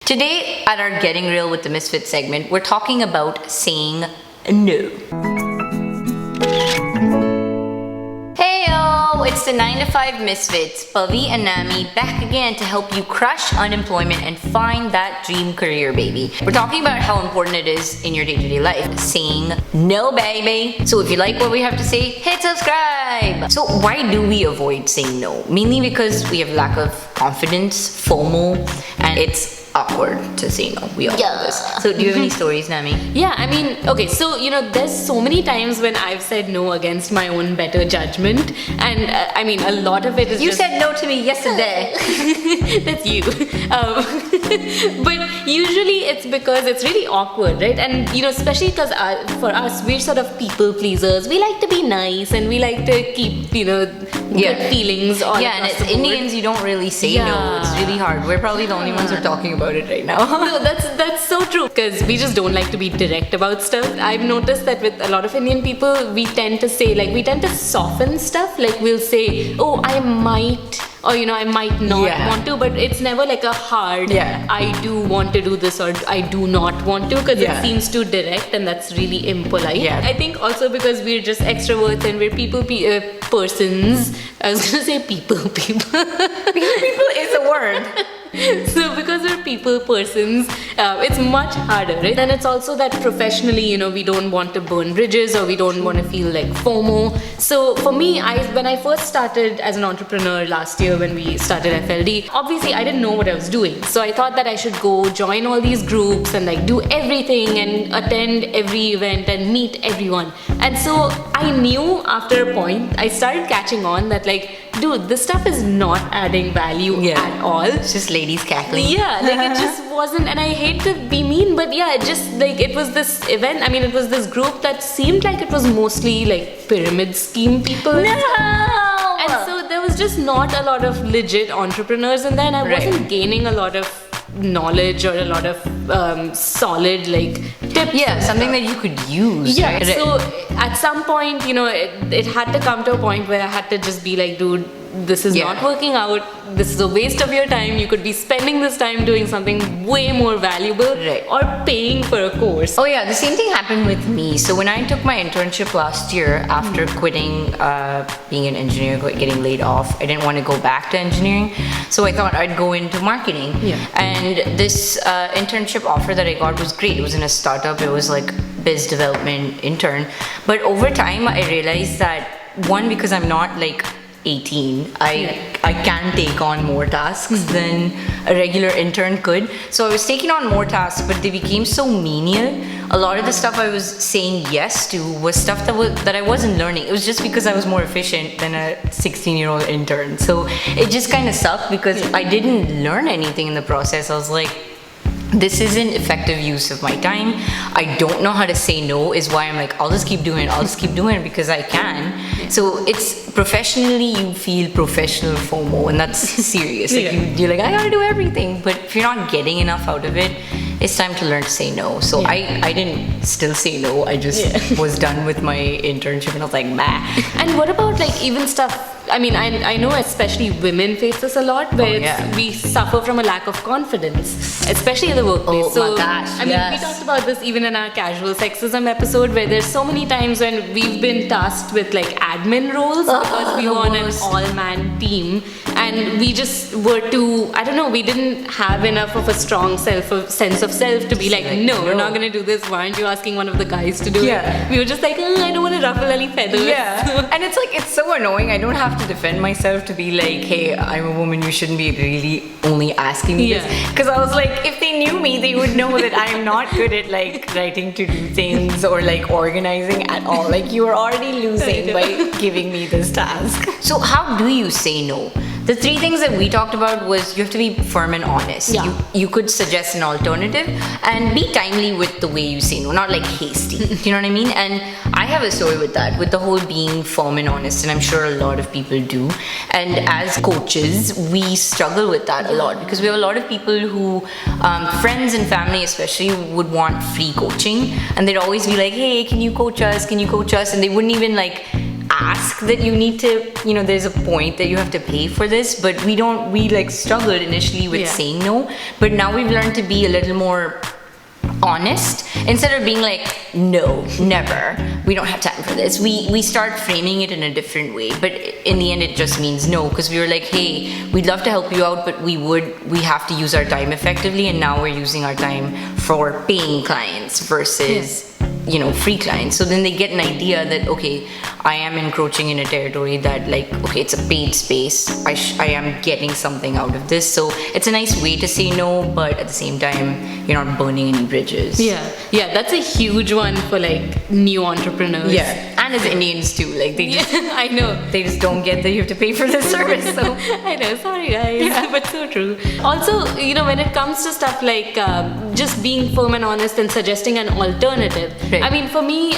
Today, at our Getting Real with the Misfits segment, we're talking about saying no. Heyo, it's the 9 to 5 Misfits, Pavi and Nami, back again to help you crush unemployment and find that dream career, baby. We're talking about how important it is in your day-to-day life, saying no, baby. So if you like what we have to say, hit subscribe. So why do we avoid saying no? Mainly because we have lack of confidence, FOMO, and it's awkward to say no. We all know this. So do you have any stories, Nami? Yeah, I mean, okay, so there's so many times when I've said no against my own better judgment, and I mean, a lot of it is You said no to me yesterday. That's you. But usually it's because it's really awkward, right? And especially because for us, we're sort of people pleasers. We like to be nice and we like to keep good feelings all and across as the board. Indians, you don't really say no. It's really hard. We're probably the only ones who are talking about it right now. No, that's so true, because we just don't like to be direct about stuff. I've noticed that with a lot of Indian people, we tend to soften stuff. Like we'll say, oh, I might, or I might not want to, but it's never like a hard I do want to do this or I do not want to, because it seems too direct, and that's really impolite. I think also because we're just extroverts and we're people persons. I was gonna say people People is a word. So because we're people persons, it's much harder, right? And it's also that professionally, we don't want to burn bridges, or we don't want to feel like FOMO. So for me, when I first started as an entrepreneur last year, when we started FLD, obviously I didn't know what I was doing. So I thought that I should go join all these groups and do everything and attend every event and meet everyone. And so I knew after a point, I started catching on that dude, this stuff is not adding value at all. It's just ladies cackling. Yeah, it just wasn't, and I hate to be mean, but it just it was this event, it was this group that seemed like it was mostly pyramid scheme people. No! And so there was just not a lot of legit entrepreneurs in there, and I wasn't gaining a lot of knowledge or a lot of solid tips. Yeah, something that you could use. Yeah, right? So at some point, it had to come to a point where I had to just be like, dude, this is not working out. This is a waste of your time. You could be spending this time doing something way more valuable or paying for a course. Oh yeah, the same thing happened with me. So when I took my internship last year after quitting being an engineer, getting laid off, I didn't want to go back to engineering. So I thought I'd go into marketing. And this internship offer that I got was great. It was in a startup. It was biz development intern. But over time, I realized that one, because I'm not 18, I can take on more tasks than a regular intern could. So I was taking on more tasks, but they became so menial. A lot of the stuff I was saying yes to was stuff that I wasn't learning. It was just because I was more efficient than a 16-year-old intern. So it just kind of sucked because I didn't learn anything in the process. I was like, this isn't effective use of my time. I don't know how to say no, is why I'm I'll just keep doing it because I can. So it's professionally, you feel professional FOMO, and that's serious. You're I gotta do everything, but if you're not getting enough out of it, it's time to learn to say no. So I didn't still say no. I just was done with my internship and I was like, bah. And what about even stuff, I know especially women face this a lot, where we suffer from a lack of confidence, especially in the workplace. Oh my gosh, we talked about this even in our casual sexism episode, where there's so many times when we've been tasked with admin roles because we were on an all-man team, and we just were too, we didn't have enough of a strong sense of self to be no, we're not gonna do this. Why aren't you asking one of the guys to do it? We were just I don't want to ruffle any feathers. And it's it's so annoying. I don't have to defend myself to be hey, I'm a woman, you shouldn't be really only asking me this. Because I was if they knew me, they would know that I'm not good at writing to do things or organizing at all. You are already losing by giving me this task. So how do you say no? The three things that we talked about was you have to be firm and honest. You could suggest an alternative and be timely with the way you say no, not hasty. You know what I mean? And I have a story with that, with the whole being firm and honest, and I'm sure a lot of people do. And as coaches, we struggle with that a lot because we have a lot of people who, friends and family especially, would want free coaching, and they'd always be hey, can you coach us? Can you coach us? And they wouldn't even ask that you need to, there's a point that you have to pay for this, but we like struggled initially with saying no, but now we've learned to be a little more honest. Instead of being like, no, never, we don't have time for this, we start framing it in a different way. But in the end it just means no, because we were like, hey, we'd love to help you out, but we have to use our time effectively, and now we're using our time for paying clients versus free clients. So then they get an idea that, okay, I am encroaching in a territory that, like, okay, it's a paid space, I am getting something out of this. So it's a nice way to say no, but at the same time you're not burning any bridges. Yeah, that's a huge one for like new entrepreneurs. Yeah, and as Indians too, like they just, I know, they just don't get that you have to pay for this service. So I know, sorry guys, but so true. Also, when it comes to stuff like just being firm and honest and suggesting an alternative. Right. I mean, for me,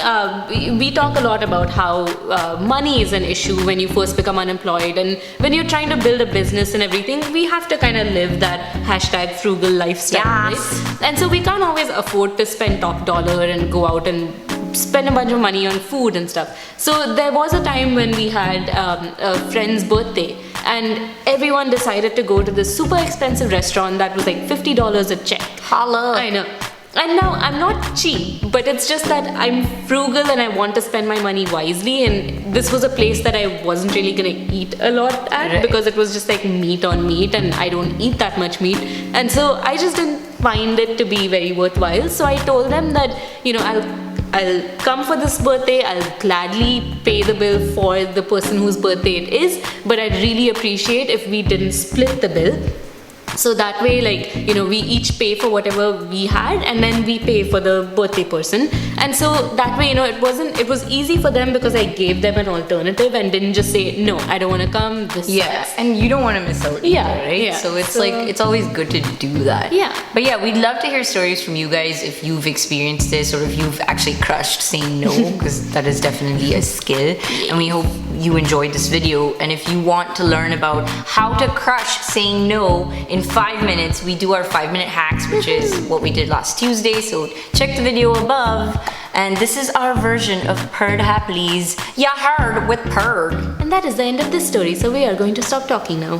we talk a lot about how money is an issue when you first become unemployed, and when you're trying to build a business and everything, we have to kind of live that hashtag frugal lifestyle. Yes. Right? And so we can't always afford to spend top dollar and go out and spend a bunch of money on food and stuff. So there was a time when we had a friend's birthday, and everyone decided to go to this super expensive restaurant that was like $50 a check. Holla. I know. And now I'm not cheap, but it's just that I'm frugal and I want to spend my money wisely, and this was a place that I wasn't really gonna eat a lot at, because it was just like meat on meat, and I don't eat that much meat, and so I just didn't find it to be very worthwhile. So I told them that I'll come for this birthday, I'll gladly pay the bill for the person whose birthday it is, but I'd really appreciate if we didn't split the bill. So that way, like, we each pay for whatever we had, and then we pay for the birthday person. And so that way, it was easy for them because I gave them an alternative and didn't just say, no, I don't want to come. This sucks. And you don't want to miss out either, right? Yeah. So it's like, it's always good to do that. Yeah. But yeah, we'd love to hear stories from you guys if you've experienced this, or if you've actually crushed saying no, because that is definitely a skill. And we hope you enjoyed this video. And if you want to learn about how to crush saying no in 5 minutes, we do our 5-minute hacks, which is what we did last Tuesday. So check the video above. And this is our version of Purred Happilies. Ya heard with Purred. And that is the end of this story, so we are going to stop talking now.